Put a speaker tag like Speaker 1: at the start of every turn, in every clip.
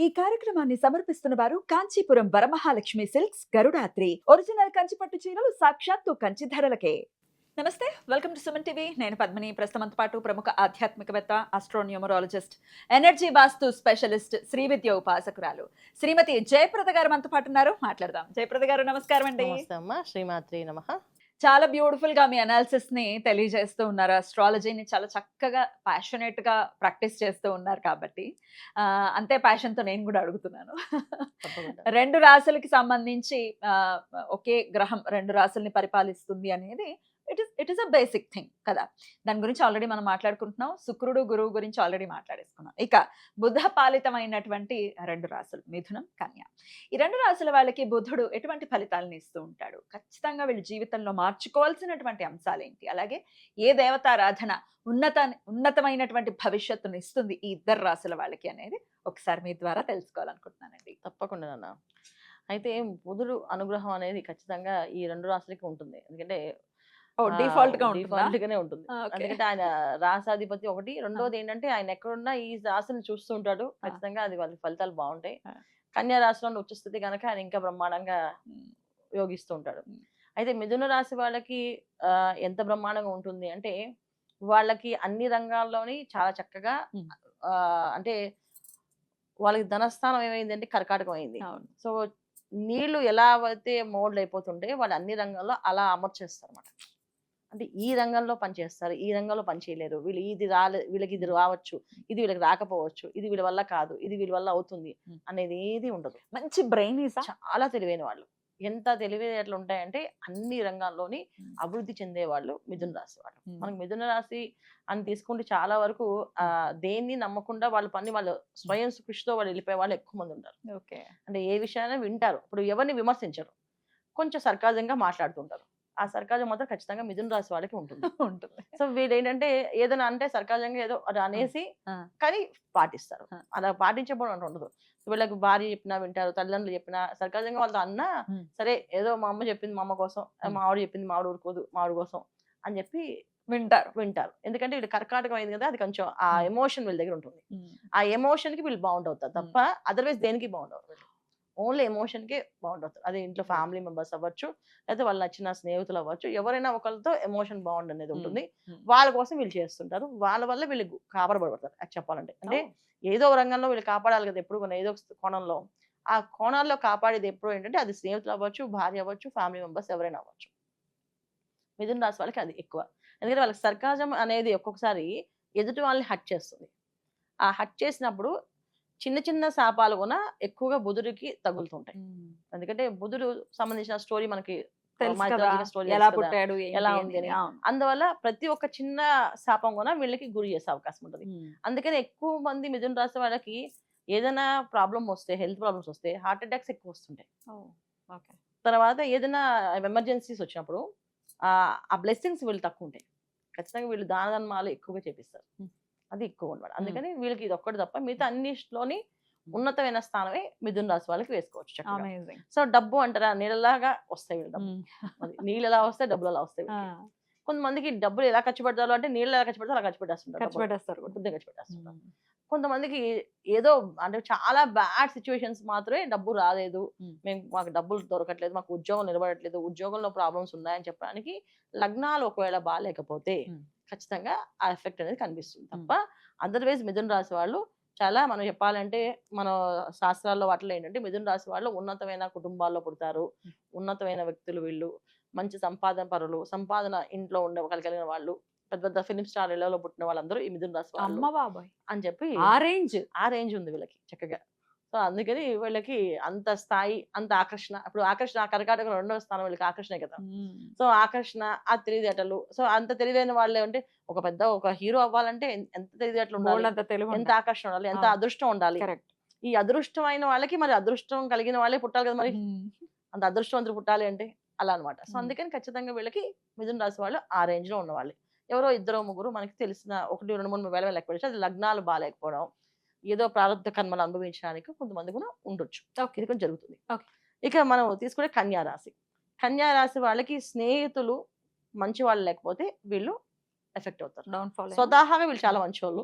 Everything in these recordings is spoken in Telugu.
Speaker 1: ఈ కార్యక్రమాన్ని సమర్పిస్తున్న వారు కాంచీపురం వరమహాలక్ష్మి సిల్క్స్ గరుడాత్రి ఒరిజినల్ కంచిపట్టు చీరలు సాక్షాత్తు కంచి ధరలకే. నమస్తే, వెల్కమ్ టు సుమన్ టీవీ. నేను పద్మిని. ప్రస్తుతంతో పాటు ప్రముఖ ఆధ్యాత్మికవేత్త, ఆస్ట్రోన్యూమరాలజిస్ట్, ఎనర్జీ వాస్తు స్పెషలిస్ట్, శ్రీ విద్య ఉపాసకురాలు శ్రీమతి జయప్రద గారు మనతో పాటు ఉన్నారు. మాట్లాడదాం. జయప్రద గారు నమస్కారం అండి.
Speaker 2: నమస్తే అమ్మా, శ్రీమాత్రి నమః.
Speaker 1: చాలా బ్యూటిఫుల్ గా మీ అనాలిసిస్ ని తెలియజేస్తూ ఉన్నారు. అస్ట్రాలజీని చాలా చక్కగా ప్యాషనేట్ గా ప్రాక్టీస్ చేస్తూ ఉన్నారు కాబట్టి అంతే ప్యాషన్ తో నేను కూడా అడుగుతున్నాను.
Speaker 2: తప్పకుండా.
Speaker 1: రెండు రాశులకి సంబంధించి ఒకే గ్రహం రెండు రాశుల్ని పరిపాలిస్తుంది అనేది it is a basic thing కదా. దాని గురించి ఆల్రెడీ మనం మాట్లాడుకుంటున్నాం. శుక్రుడు గురువు గురించి ఆల్రెడీ మాట్లాడేసుకున్నాం. ఇక బుధ పాలితమైనటువంటి రెండు రాశులు మిథునం, కన్య. ఈ రెండు రాశుల వాళ్ళకి బుధుడు ఎటువంటి ఫలితాలను ఇస్తూ ఉంటాడు, ఖచ్చితంగా వీళ్ళ జీవితంలో మార్చుకోవాల్సినటువంటి అంశాలు ఏంటి, అలాగే ఏ దేవతారాధన ఉన్నతమైనటువంటి భవిష్యత్తును ఇస్తుంది ఈ ఇద్దరు రాశుల వాళ్ళకి అనేది ఒకసారి మీ ద్వారా తెలుసుకోవాలనుకుంటున్నానండి.
Speaker 2: తప్పకుండా నాన్న. అయితే బుధుడు అనుగ్రహం అనేది ఖచ్చితంగా ఈ రెండు రాశులకి ఉంటుంది. ఎందుకంటే
Speaker 1: డిఫాల్ట్ గా
Speaker 2: డిఫాల్ట్ గానే ఉంటుంది.
Speaker 1: ఓకే.
Speaker 2: ఎందుకంటే ఆయన రాసాధిపతి ఒకటి, రెండోది ఏంటంటే ఆయన ఎక్కడున్నా ఈ రాశిని చూస్తూ ఉంటాడు. ఖచ్చితంగా అది వాళ్ళ ఫలితాలు బాగుంటాయి. కన్యా రాశిలో ఉచ్చస్థితి కనుక ఆయన ఇంకా బ్రహ్మాండంగా యోగిస్తూ ఉంటాడు. అయితే మిథున రాశి వాళ్ళకి ఎంత బ్రహ్మాండంగా ఉంటుంది అంటే వాళ్ళకి అన్ని రంగాల్లోని చాలా చక్కగా అంటే వాళ్ళకి ధనస్థానం ఏమైందంటే కర్కాటకం అయింది. సో నీళ్లు ఎలా అయితే మోల్డ్ అయిపోతుంటే వాళ్ళు అన్ని రంగాల్లో అలా అమర్చేస్తారు అన్నమాట. అంటే ఈ రంగంలో పనిచేస్తారు, ఈ రంగంలో పని చేయలేరు, వీళ్ళు ఇది వీళ్ళకి ఇది రావచ్చు, ఇది వీళ్ళకి రాకపోవచ్చు, ఇది వీళ్ళ వల్ల కాదు, ఇది వీళ్ళ వల్ల అవుతుంది అనేది ఏది ఉండదు.
Speaker 1: మంచి బ్రెయిన్,
Speaker 2: చాలా తెలివైన వాళ్ళు. ఎంత తెలివితేటలు ఉంటాయంటే అన్ని రంగాల్లోని అభివృద్ధి చెందే వాళ్ళు మిథున రాశి వాళ్ళు. మనకు మిథున రాశి అని తీసుకుంటే చాలా వరకు దేన్ని నమ్మకుండా వాళ్ళ పని వాళ్ళు స్వయం కృషితో వాళ్ళు వెళ్ళిపోయే వాళ్ళు ఎక్కువ మంది ఉంటారు. అంటే ఏ విషయాన్ని వింటారు, ఇప్పుడు ఎవరిని విమర్శించరు, కొంచెం సర్కాజంగా మాట్లాడుతుంటారు. ఆ సర్కాజం మాత్రం ఖచ్చితంగా మిథున రాశి వాళ్ళకి ఉంటుంది. సో వీళ్ళు ఏంటంటే ఏదైనా అంటే సర్కాజంగా ఏదో అనేసి కానీ పాటిస్తారు. అలా పాటించబోవడం ఉండదు. వీళ్ళకి భార్య చెప్పినా వింటారు, తల్లిదండ్రులు చెప్పినా సర్కాజంగా వాళ్ళతో అన్నా సరే ఏదో మా అమ్మ చెప్పింది మా అమ్మ కోసం, మా ఆవిడ చెప్పింది మా ఆవిడ ఊరుకోదు మా ఆవిడ కోసం అని చెప్పి వింటారు. ఎందుకంటే వీళ్ళు కర్కాటకం అయింది కదా, అది కొంచెం ఆ ఎమోషన్ వీళ్ళ దగ్గర ఉంటుంది. ఆ ఎమోషన్ కి వీళ్ళు బాగుండ్ అవుతారు తప్ప అదర్వైజ్ దేనికి బాగుండ్ అవుతారు. ఓన్లీ ఎమోషన్ కి బాగుండ్ అవుతారు. అది ఇంట్లో ఫ్యామిలీ మెంబర్స్ అవ్వచ్చు, లేకపోతే వాళ్ళు నచ్చిన స్నేహితులు అవ్వచ్చు, ఎవరైనా ఒకరితో ఎమోషన్ బాగుండ్ అనేది ఉంటుంది. వాళ్ళ కోసం వీళ్ళు చేస్తుంటారు. వాళ్ళ వల్ల వీళ్ళు కాపాడబడతారు. అది చెప్పాలంటే అంటే ఏదో రంగంలో వీళ్ళు కాపాడాలి కదా, ఎప్పుడు ఏదో కోణంలో ఆ కోణాల్లో కాపాడేది ఎప్పుడు ఏంటంటే అది స్నేహితులు అవ్వచ్చు, భార్య అవ్వచ్చు, ఫ్యామిలీ మెంబర్స్ ఎవరైనా అవ్వచ్చు. మిథున రాశి వాళ్ళకి అది ఎక్కువ. ఎందుకంటే వాళ్ళకి సర్కాజం అనేది ఒక్కొక్కసారి ఎదుటి వాళ్ళని హట్ చేస్తుంది. ఆ హట్ చేసినప్పుడు చిన్న చిన్న శాపాలు కూడా ఎక్కువగా బుధుడికి తగులుతుంటాయి. ఎందుకంటే బుధుడు సంబంధించిన స్టోరీ మనకి ఎలా ఉంది అని. అందువల్ల ప్రతి ఒక్క చిన్న శాపం కూడా వీళ్ళకి గురి చేసే అవకాశం ఉంటుంది. అందుకని ఎక్కువ మంది మిథున రాశి వాళ్ళకి ఏదైనా ప్రాబ్లం వస్తే, హెల్త్ ప్రాబ్లమ్స్ వస్తే హార్ట్ అటాక్స్ ఎక్కువ వస్తుంటాయి. తర్వాత ఏదైనా ఎమర్జెన్సీస్ వచ్చినప్పుడు ఆ బ్లెస్సింగ్స్ వీళ్ళు తక్కువ ఉంటాయి. ఖచ్చితంగా వీళ్ళు దాన ధర్మాలు ఎక్కువగా చేపిస్తారు. అది ఎక్కువ ఉండదు. అందుకని వీళ్ళకి ఇది ఒక్కటి తప్ప మిగతా అన్నిటిలోని ఉన్నతమైన స్థానమే మిథున రాశి వాళ్ళకి వేసుకోవచ్చు. సో డబ్బు అంటారా, నీళ్ళలాగా వస్తాయి వీళ్ళు డబ్బు. నీళ్ళు ఎలా వస్తాయి, డబ్బులు ఎలా వస్తాయి. కొంతమందికి డబ్బులు ఎలా ఖర్చు పెడతారు అంటే నీళ్ళు ఎలా ఖర్చు పెడతారు అలా ఖర్చు పెట్టేస్తుంటారు. కొంతమందికి ఏదో అంటే చాలా బ్యాడ్ సిచ్యువేషన్స్ మాత్రమే డబ్బు రాలేదు, మాకు డబ్బులు దొరకట్లేదు, మాకు ఉద్యోగం నిలబడట్లేదు, ఉద్యోగంలో ప్రాబ్లమ్స్ ఉన్నాయని చెప్పడానికి లగ్నాలు ఒకవేళ బాగాలేకపోతే ఖచ్చితంగా ఆ ఎఫెక్ట్ అనేది కనిపిస్తుంది తప్ప అదర్వైజ్ మిథున రాశి వాళ్ళు చాలా మనం చెప్పాలంటే మన శాస్త్రాల్లో వాటిలో ఏంటంటే మిథున రాశి వాళ్ళు ఉన్నతమైన కుటుంబాల్లో పుడతారు, ఉన్నతమైన వ్యక్తులు, వీళ్ళు మంచి సంపాదన పరులు, సంపాదన ఇంట్లో ఉండగలిగిన వాళ్ళు, పెద్ద పెద్ద ఫిలిం స్టార్ ఇళ్లలో పుట్టిన వాళ్ళందరూ ఈ మిథున రాశి వాళ్ళు అని చెప్పి ఆ రేంజ్ ఉంది వీళ్ళకి చక్కగా. సో అందుకని వీళ్ళకి అంత స్థాయి, అంత ఆకర్షణ. ఇప్పుడు ఆకర్షణ కర్కాటకం రెండవ స్థానం వీళ్ళకి ఆకర్షణ కదా. సో ఆకర్షణ, ఆ తెలివితేటలు. సో అంత తెలివైన వాళ్ళే అంటే ఒక హీరో అవ్వాలంటే ఎంత తెలివితేటలు ఉండాలి, ఎంత ఆకర్షణ ఉండాలి, ఎంత అదృష్టం ఉండాలి. ఈ అదృష్టమైన వాళ్ళకి మరి అదృష్టం కలిగిన వాళ్ళే పుట్టాలి కదా, మరి అంత అదృష్టవంతులు పుట్టాలి అంటే అలా అనమాట. సో అందుకని ఖచ్చితంగా వీళ్ళకి మిథున రాశి వాళ్ళు ఆ రేంజ్ లో ఉన్న వాళ్ళు. ఎవరో ఇద్దరు ముగ్గురు మనకి తెలిసిన 1, 2, 3 వేల లెక్క పెట్టి అది లగ్నాలు బాగాలేకపోవడం, ఏదో ప్రారంభ కర్మలు అనుభవించడానికి కొంతమంది కూడా ఉండొచ్చు. ఇది కొంచెం జరుగుతుంది. ఇక మనం తీసుకునే కన్యా రాశి. కన్యా రాశి వాళ్ళకి స్నేహితులు మంచి వాళ్ళు లేకపోతే వీళ్ళు ఎఫెక్ట్ అవుతారు. స్వతహాగా వీళ్ళు చాలా మంచి వాళ్ళు,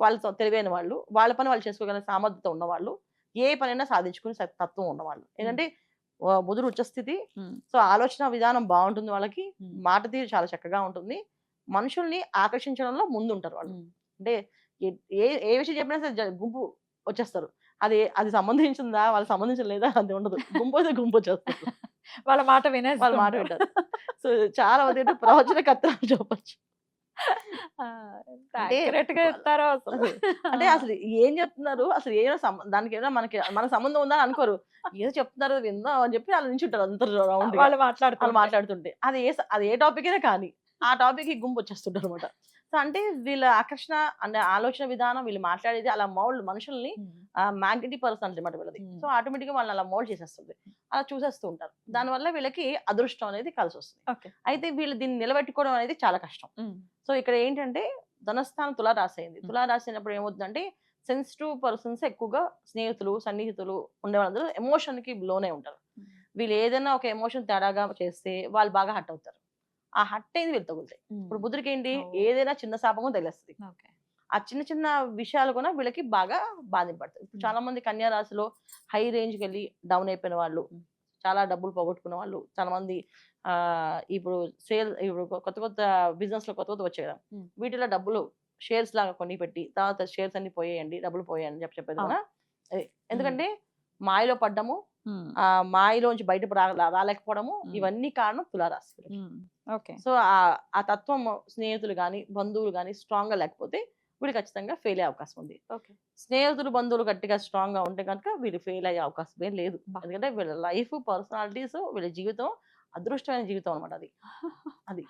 Speaker 2: వాళ్ళతో తెలివైన వాళ్ళు, వాళ్ళ పని వాళ్ళు చేసుకోగల సామర్థ్యత ఉన్నవాళ్ళు, ఏ పనైనా సాధించుకునే తత్వం ఉన్నవాళ్ళు. ఏంటంటే బుధుడు ఉచ్చస్థితి.
Speaker 1: ఉమ్,
Speaker 2: సో ఆలోచన విధానం బాగుంటుంది వాళ్ళకి.
Speaker 1: ఉమ్,
Speaker 2: మాట తీరు చాలా చక్కగా ఉంటుంది. మనుషుల్ని ఆకర్షించడంలో ముందుంటారు వాళ్ళు.
Speaker 1: ఉమ్.
Speaker 2: అంటే ఏ ఏ విషయం చెప్పినా సరే గుంపు వచ్చేస్తారు. అది అది సంబంధించిందా వాళ్ళకి సంబంధించిన లేదా అది ఉండదు. గుంపు అయితే గుంపు వచ్చేస్తారు.
Speaker 1: వాళ్ళ మాట
Speaker 2: వాళ్ళ మాట వింటారు. సో చాలా మంది ఏంటంటే ప్రవచనకర్తలు అని చెప్పొచ్చు. అంటే
Speaker 1: యాక్యురేట్ గా చెప్తారో అసలు.
Speaker 2: అంటే అసలు ఏం చెప్తున్నారు, అసలు ఏమైనా దానికి ఏమైనా మనకు సంబంధం ఉందా అని అనుకోరు. ఏదో చెప్తున్నారు విందాం అని చెప్పి అలా నించుంటారు అంతా రౌండ్
Speaker 1: వాళ్ళు
Speaker 2: వాళ్ళు మాట్లాడుతుంటే. అది ఏ టాపిక్ అయినా కానీ ఆ టాపిక్ కి గుంపు వచ్చేస్తుంటారు అనమాట. సో అంటే వీళ్ళ ఆకర్షణ అంటే ఆలోచన విధానం, వీళ్ళు మాట్లాడేది అలా మనుషుల్ని మ్యాగ్నెటిక్ పర్సనాలిటీ అనమాట వీళ్ళది. సో ఆటోమేటిక్ గా వాళ్ళని అలా మోల్డ్ చేసేస్తుంది. అలా చూసేస్తూ ఉంటారు. దానివల్ల వీళ్ళకి అదృష్టం అనేది కలిసి వస్తుంది. అయితే వీళ్ళు దీన్ని నిలబెట్టుకోవడం అనేది చాలా కష్టం. సో ఇక్కడ ఏంటంటే ధనస్థానం తులారాశి అయింది. తులారాశి అయినప్పుడు ఏమవుతుందంటే సెన్సిటివ్ పర్సన్స్ ఎక్కువగా స్నేహితులు, సన్నిహితులు ఉండే వాళ్ళందరూ ఎమోషన్ కి లోనే ఉంటారు. వీళ్ళు ఏదైనా ఒక ఎమోషన్ తేడాగా చేస్తే వాళ్ళు బాగా హట్ అవుతారు. ఆ హట్ అయింది వీళ్ళు తగులుతాయి. ఇప్పుడు బుధుడికి ఏంటి, ఏదైనా చిన్న శాపంగా తగిలేస్తుంది. ఆ చిన్న చిన్న విషయాలు కూడా వీళ్ళకి బాగా బాధింపడతాయి. ఇప్పుడు చాలా మంది కన్యా రాశిలో హై రేంజ్కి వెళ్ళి డౌన్ అయిపోయిన వాళ్ళు, చాలా డబ్బులు పోగొట్టుకున్న వాళ్ళు, చాలా మంది ఇప్పుడు కొత్త కొత్త బిజినెస్ లో కొత్త కొత్త వచ్చాయి కదా, వీటిలో డబ్బులు షేర్స్ లాగా కొన్ని పెట్టి తర్వాత షేర్స్ అన్ని పోయేయండి, డబ్బులు పోయాయని చెప్పేది కదా. ఎందుకంటే మాయలో పడ్డము, ఆ మాయలోంచి బయట రాలేకపోవడము, ఇవన్నీ కారణం తులారాశి. సో ఆ తత్వం స్నేహితులు గాని బంధువులు గాని స్ట్రాంగ్ గా లేకపోతే వీళ్ళు ఖచ్చితంగా ఫెయిల్ అయ్యే అవకాశం ఉంది. స్నేహితులు బంధువులు గట్టిగా స్ట్రాంగ్ గా ఉంటే కనుక వీళ్ళు ఫెయిల్ అయ్యే అవకాశం ఏం లేదు. ఎందుకంటే వీళ్ళ లైఫ్, పర్సనాలిటీస్, వీళ్ళ జీవితం అదృష్టమైన జీవితం అనమాట. అది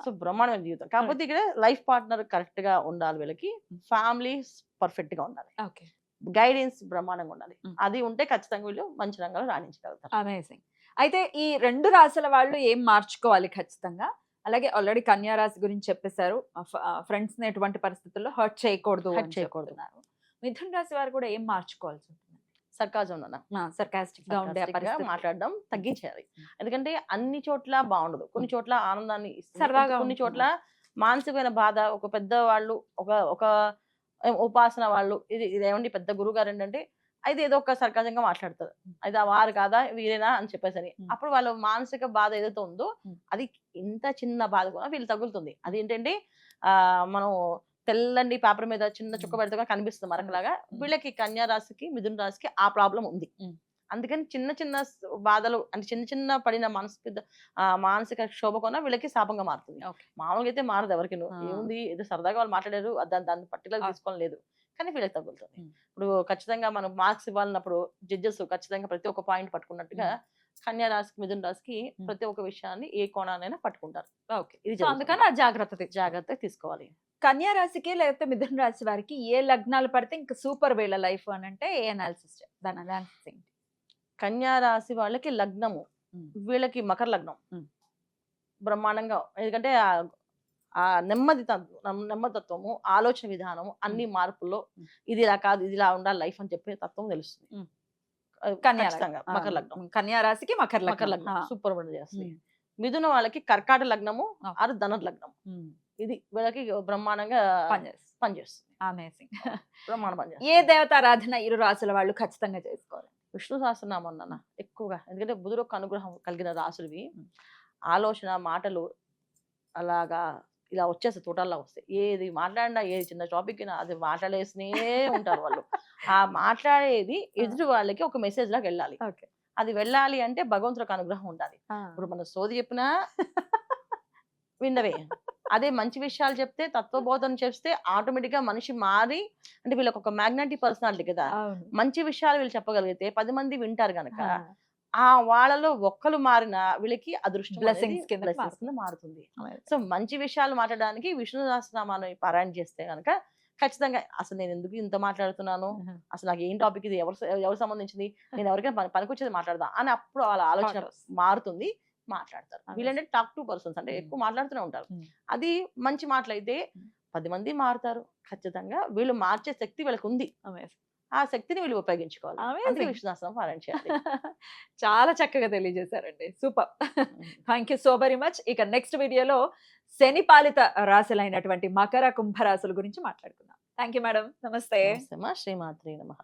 Speaker 2: సో బ్రహ్మాండమైన జీవితం. కాకపోతే ఇక్కడ లైఫ్ పార్ట్నర్ కరెక్ట్ గా ఉండాలి, వీళ్ళకి ఫ్యామిలీ పర్ఫెక్ట్ గా ఉండాలి, గైడెన్స్ బ్రహ్మాండంగా ఉండాలి. అది ఉంటే ఖచ్చితంగా వీళ్ళు మంచి రంగంలో రాణించగలుగుతారు.
Speaker 1: అమేజింగ్. అయితే ఈ 2 రాశుల వాళ్ళు ఏం మార్చుకోవాలి ఖచ్చితంగా? అలాగే ఆల్రెడీ కన్యా రాశి గురించి చెప్పేశారు. ఫ్రెండ్స్ ని ఎటువంటి పరిస్థితుల్లో హర్ట్ చేయకూడదు అని చెప్తున్నారు. మిథున రాశి వారు కూడా ఏం మార్చుకోవాల్సి ఉంటుంది?
Speaker 2: సర్కాజం
Speaker 1: సర్కాస్టిక్ గా ఉండే
Speaker 2: మాట్లాడడం తగ్గించేయాలి. ఎందుకంటే అన్ని చోట్ల బాగుండదు. కొన్ని చోట్ల ఆనందాన్ని
Speaker 1: సరదాగా,
Speaker 2: కొన్ని చోట్ల మానసికమైన బాధ. ఒక పెద్ద వాళ్ళు, ఒక ఉపాసన వాళ్ళు, ఇది ఏమండి పెద్ద గురువు గారు ఏంటంటే అయితే ఏదో ఒక సర్కాజంగా మాట్లాడతారు. అయితే ఆ వారు కాదా వీరేనా అని చెప్పేసరి అప్పుడు వాళ్ళ మానసిక బాధ ఏదైతే ఉందో అది ఇంత చిన్న బాధ కూడా వీళ్ళు తగులుతుంది. అది ఏంటంటే మనం తెల్లండి పేపర్ మీద చిన్న చుక్క పెడితే కనిపిస్తుంది మరకలాగా. వీళ్ళకి కన్యా రాశికి, మిథున రాశికి ఆ ప్రాబ్లం ఉంది. అందుకని చిన్న చిన్న బాధలు అంటే చిన్న చిన్న పడిన మానసిక క్షోభ కొన వీళ్ళకి శాపంగా మారుతుంది. మామూలుగా అయితే మారదు ఎవరికి. ఏముంది, ఏదో సరదాగా వాళ్ళు మాట్లాడారు, దాన్ని పర్టికులర్ తీసుకోలేదు, కానీ వీళ్ళకి తగులుతుంది. ఇప్పుడు ఖచ్చితంగా మనం మార్క్స్ ఇవ్వాలన్నప్పుడు జడ్జెస్ ఖచ్చితంగా ప్రతి ఒక్క పాయింట్ పట్టుకున్నట్టుగా కన్యా రాశికి, మిథున రాశికి ప్రతి ఒక్క విషయాన్ని ఏ కోణానైనా పట్టుకుంటారు. ఇది
Speaker 1: అందుకని ఆ
Speaker 2: జాగ్రత్త తీసుకోవాలి.
Speaker 1: కన్యా రాశికి లేకపోతే మిథున రాశి వారికి ఏ లగ్నాలు పడితే ఇంకా సూపర్ వీళ్ళ లైఫ్ అని అంటే ఏ అనాలిసిస్? దాని అనాలిసిస్ ఏంటి?
Speaker 2: కన్యా రాశి వాళ్ళకి లగ్నము, వీళ్ళకి మకర లగ్నం బ్రహ్మాండంగా. ఎందుకంటే ఆ నెమ్మదితత్వము, ఆలోచన విధానము, అన్ని మార్పుల్లో ఇది ఇలా కాదు, ఇది ఇలా ఉండాలి లైఫ్ అని చెప్పే తత్వం తెలుస్తుంది. మకర లగ్నం,
Speaker 1: కన్యా రాశికి మకర
Speaker 2: లగ్నం సూపర్ చేస్తుంది. మిథున వాళ్ళకి కర్కాట లగ్నము ఆరు ధనుర్ లగ్నం. ఇది వీళ్ళకి బ్రహ్మాండంగా పనిచేస్తుంది.
Speaker 1: అమేజింగ్.
Speaker 2: బ్రహ్మాండం పనిచేస్తుంది.
Speaker 1: ఏ దేవతారాధన ఇరు రాశుల వాళ్ళు ఖచ్చితంగా చేసుకోవాలి?
Speaker 2: విష్ణు సహస్రనామం అన్న ఎక్కువగా. ఎందుకంటే బుధుడు యొక్క అనుగ్రహం కలిగిన రాసులవి. ఆలోచన మాటలు అలాగా ఇలా వచ్చేస్తాయి, తోటల్లా వస్తాయి. ఏది మాట్లాడినా, ఏది చిన్న టాపిక్ అయినా అది మాట్లాడేస్తూనే ఉంటారు వాళ్ళు. ఆ మాట్లాడేది ఎదుటి వాళ్ళకి ఒక మెసేజ్ లాగా వెళ్ళాలి. అది వెళ్ళాలి అంటే భగవంతుడికి అనుగ్రహం ఉండాలి. ఇప్పుడు మన సోది చెప్పినా విన్నవే. అదే మంచి విషయాలు చెప్తే, తత్వబోధన చేస్తే ఆటోమేటిక్ గా మనిషి మారి, అంటే వీళ్ళకి ఒక మ్యాగ్నెటిక్ పర్సనాలిటీ కదా, మంచి విషయాలు వీళ్ళు చెప్పగలిగితే 10 మంది వింటారు గనక ఆ వాళ్ళలో ఒక్కరు మారిన వీళ్ళకి అదృష్టం
Speaker 1: బ్లెస్సింగ్స్
Speaker 2: కింద మారుతుంది. సో మంచి విషయాలు మాట్లాడడానికి విష్ణు సహస్రనామాన్ని పారాయణ చేస్తే గనక ఖచ్చితంగా అసలు నేను ఎందుకు ఇంత మాట్లాడుతున్నాను, అసలు నాకు ఏం టాపిక్ ఇది, ఎవరు సంబంధించింది, నేను ఎవరికైనా పనికొచ్చేది మాట్లాడదా అని అప్పుడు వాళ్ళ ఆలోచన మారుతుంది, మాట్లాడతారు. వీళ్ళంటే టాక్ టు పర్సన్స్, అంటే ఎక్కువ మాట్లాడుతూనే ఉంటారు. అది మంచి మాటలైతే 10 మంది మారుతారు. ఖచ్చితంగా వీళ్ళు మార్చే శక్తి వీళ్ళకి ఉంది. ఆ శక్తిని వీళ్ళు ఉపయోగించుకోవాలి. విష్ణు సహస్రనామం పారాయణ చేయాలి.
Speaker 1: చాలా చక్కగా తెలియజేశారండి. Super. Thank you so very much. ఇక నెక్స్ట్ వీడియోలో శని పాలిత రాశులైనటువంటి మకర, కుంభ రాశుల గురించి మాట్లాడుకుందాం. Thank you madam. నమస్తే.
Speaker 2: శ్రీమాత్రే నమః.